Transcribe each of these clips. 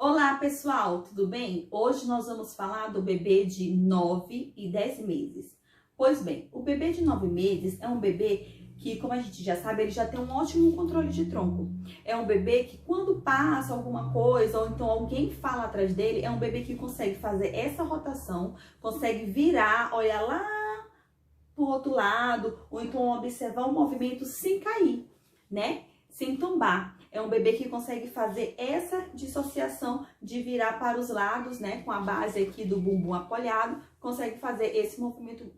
Olá pessoal, tudo bem? Hoje nós vamos falar do bebê de 9 e 10 meses. Pois bem, o bebê de 9 meses é um bebê que, como a gente já sabe, ele já tem um ótimo controle de tronco. É um bebê que quando passa alguma coisa ou então alguém fala atrás dele, é um bebê que consegue fazer essa rotação, consegue virar, olhar lá pro outro lado ou então observar o movimento sem cair, né? Sem tombar. É um bebê que consegue fazer essa dissociação de virar para os lados, né? Com a base aqui do bumbum apoiado, consegue fazer esse movimento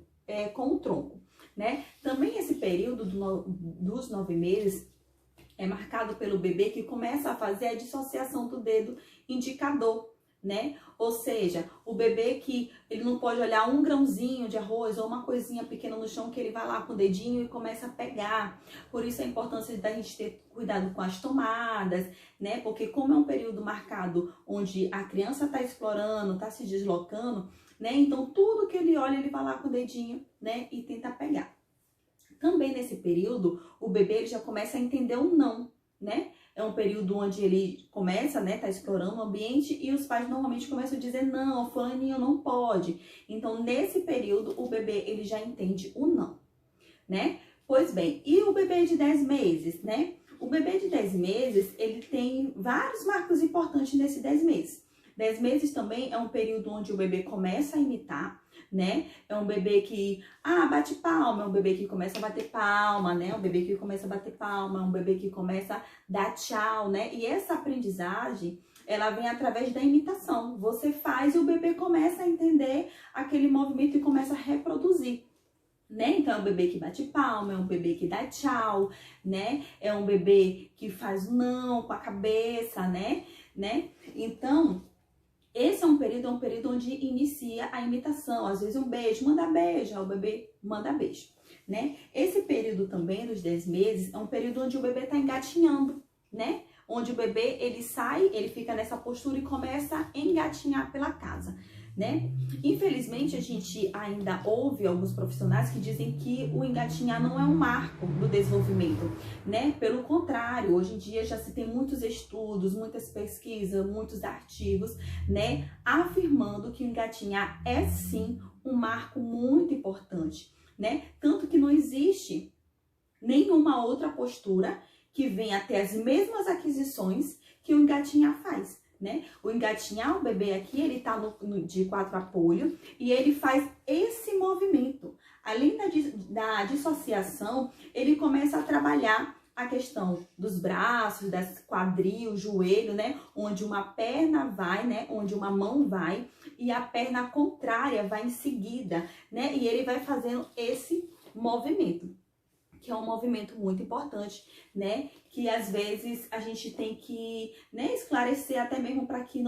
com o tronco, né? Também esse período dos 9 meses é marcado pelo bebê que começa a fazer a dissociação do dedo indicador, né? Ou seja, o bebê que ele não pode olhar um grãozinho de arroz ou uma coisinha pequena no chão que ele vai lá com o dedinho e começa a pegar. Por isso a importância da gente ter cuidado com as tomadas, né? Porque como é um período marcado onde a criança está explorando, está se deslocando, né? Então tudo que ele olha, ele vai lá com o dedinho, né? E tenta pegar. Também nesse período, o bebê ele já começa a entender o não, né? É um período onde ele começa, né, tá explorando o ambiente e os pais normalmente começam a dizer não, fulaninho não pode. Então, nesse período, o bebê ele já entende o não, né? Pois bem, e o bebê de 10 meses, né? O bebê de 10 meses, ele tem vários marcos importantes nesse 10 meses. 10 meses também é um período onde o bebê começa a imitar, né? É um bebê que, bate palma, é um bebê que começa a bater palma, né? É um bebê que começa a bater palma, é um bebê que começa a dar tchau, né? E essa aprendizagem, ela vem através da imitação. Você faz e o bebê começa a entender aquele movimento e começa a reproduzir. Né? Então, é um bebê que bate palma, é um bebê que dá tchau, né? É um bebê que faz não com a cabeça, né? Então, esse é um período onde inicia a imitação. Às vezes um beijo, manda beijo, o bebê manda beijo, né? Esse período também dos 10 meses é um período onde o bebê está engatinhando, né? Onde o bebê, ele sai, ele fica nessa postura e começa a engatinhar pela casa, né? Infelizmente, a gente ainda ouve alguns profissionais que dizem que o engatinhar não é um marco do desenvolvimento, né? Pelo contrário, hoje em dia já se tem muitos estudos, muitas pesquisas, muitos artigos, né? Afirmando que o engatinhar é sim um marco muito importante, né? Tanto que não existe nenhuma outra postura que venha ter as mesmas que o engatinhar faz. Né? O engatinhar, o bebê aqui, ele tá de 4 apoio e ele faz esse movimento. Além da dissociação, ele começa a trabalhar a questão dos braços, das quadril, joelho, né? Onde uma perna vai, né? Onde uma mão vai e a perna contrária vai em seguida, né? E ele vai fazendo esse movimento, que é um movimento muito importante, né? Que às vezes a gente tem que, né, esclarecer até mesmo para que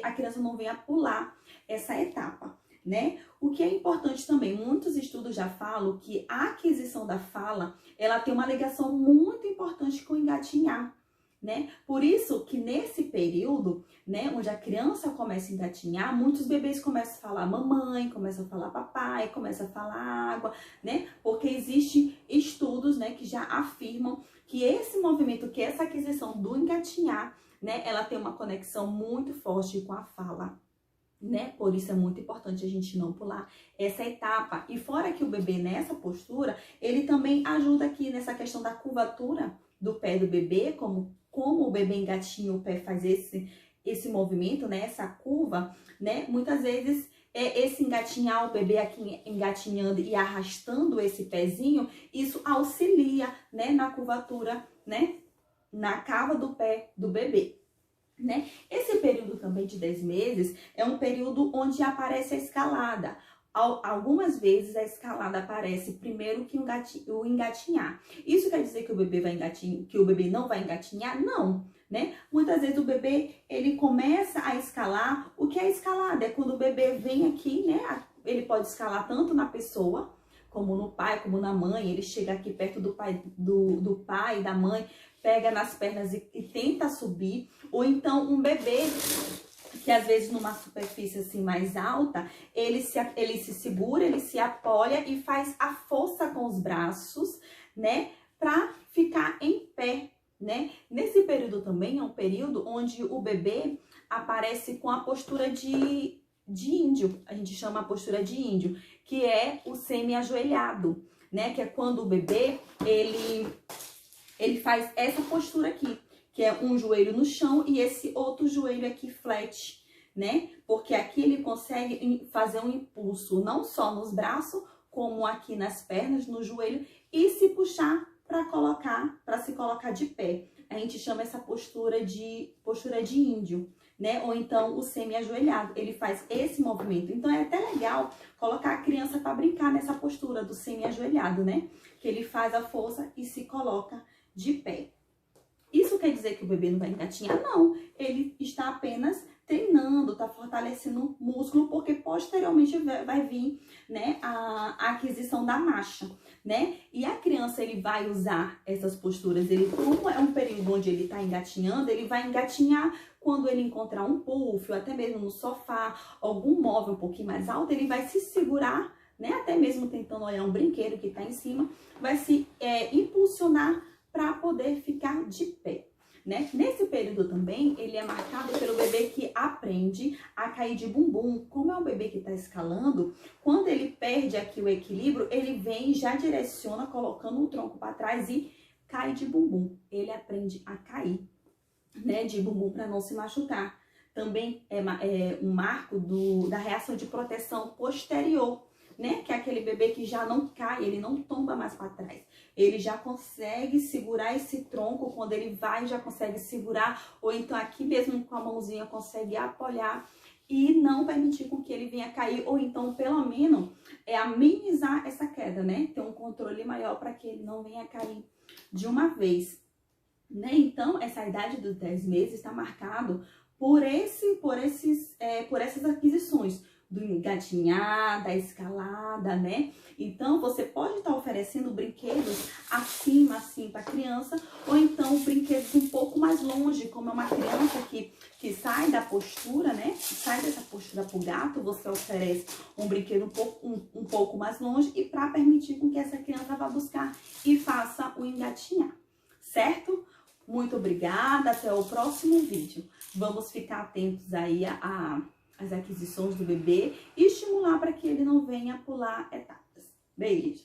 a criança não venha pular essa etapa, né? O que é importante também, muitos estudos já falam que a aquisição da fala, ela tem uma ligação muito importante com o engatinhar, né? Por isso que nesse período, né, onde a criança começa a engatinhar, muitos bebês começam a falar mamãe, começam a falar papai, começam a falar água, né? Porque existem estudos, né, que já afirmam que esse movimento, que essa aquisição do engatinhar, né, ela tem uma conexão muito forte com a fala, né? Por isso é muito importante a gente não pular essa etapa. E fora que o bebê nessa postura, ele também ajuda aqui nessa questão da curvatura do pé do bebê, como o bebê engatinha, o pé faz esse movimento, né? Essa curva, né? Muitas vezes esse engatinhar, o bebê aqui engatinhando e arrastando esse pezinho, isso auxilia, né? Na curvatura, né? Na cava do pé do bebê. Né? Esse período também de 10 meses é um período onde aparece a escalada. Algumas vezes a escalada aparece primeiro que o engatinhar. Isso quer dizer que o bebê que o bebê não vai engatinhar? Não, né? Muitas vezes o bebê, ele começa a escalar. O que é escalada? É quando o bebê vem aqui, né? Ele pode escalar tanto na pessoa, como no pai, como na mãe. Ele chega aqui perto do pai, da mãe, pega nas pernas e tenta subir. Ou então um bebê que às vezes numa superfície assim mais alta, ele se segura, ele se apoia e faz a força com os braços, né, para ficar em pé, né? Nesse período também é um período onde o bebê aparece com a postura de índio. A gente chama a postura de índio, que é o semi-ajoelhado, né? Que é quando o bebê, ele faz essa postura aqui, que é um joelho no chão e esse outro joelho aqui flat, né? Porque aqui ele consegue fazer um impulso não só nos braços, como aqui nas pernas, no joelho, e se puxar para se colocar de pé. A gente chama essa postura de índio, né? Ou então o semi-ajoelhado. Ele faz esse movimento. Então é até legal colocar a criança para brincar nessa postura do semi-ajoelhado, né? Que ele faz a força e se coloca de pé. Isso quer dizer que o bebê não vai engatinhar? Não. Ele está apenas treinando, está fortalecendo o músculo, porque posteriormente vai vir, né, a aquisição da marcha, né? E a criança, ele vai usar essas posturas, ele, como é um período onde ele está engatinhando, ele vai engatinhar quando ele encontrar um puff, ou até mesmo no sofá, algum móvel um pouquinho mais alto, ele vai se segurar, né? Até mesmo tentando olhar um brinquedo que está em cima, vai se impulsionar para poder ficar de pé. Né? Nesse período também, ele é marcado pelo bebê que aprende a cair de bumbum. Como é um bebê que está escalando, quando ele perde aqui o equilíbrio, ele vem e já direciona, colocando o tronco para trás e cai de bumbum. Ele aprende a cair, né, de bumbum para não se machucar. Também é um marco da reação de proteção posterior, né? Que é aquele bebê que já não cai, ele não tomba mais para trás. Ele já consegue segurar esse tronco, quando ele vai, já consegue segurar, ou então aqui mesmo com a mãozinha consegue apoiar e não permitir com que ele venha cair, ou então pelo menos amenizar essa queda, né? Ter um controle maior para que ele não venha cair de uma vez, né? Então, essa idade dos 10 meses está marcado por essas aquisições, do engatinhar, da escalada, né? Então, você pode estar oferecendo brinquedos acima, assim, para a criança, ou então brinquedos um pouco mais longe, como é uma criança que sai da postura, né? Sai dessa postura pro gato, você oferece um brinquedo um pouco mais longe e para permitir com que essa criança vá buscar e faça o engatinhar, certo? Muito obrigada, até o próximo vídeo. Vamos ficar atentos aí as aquisições do bebê e estimular para que ele não venha pular etapas. Beijo!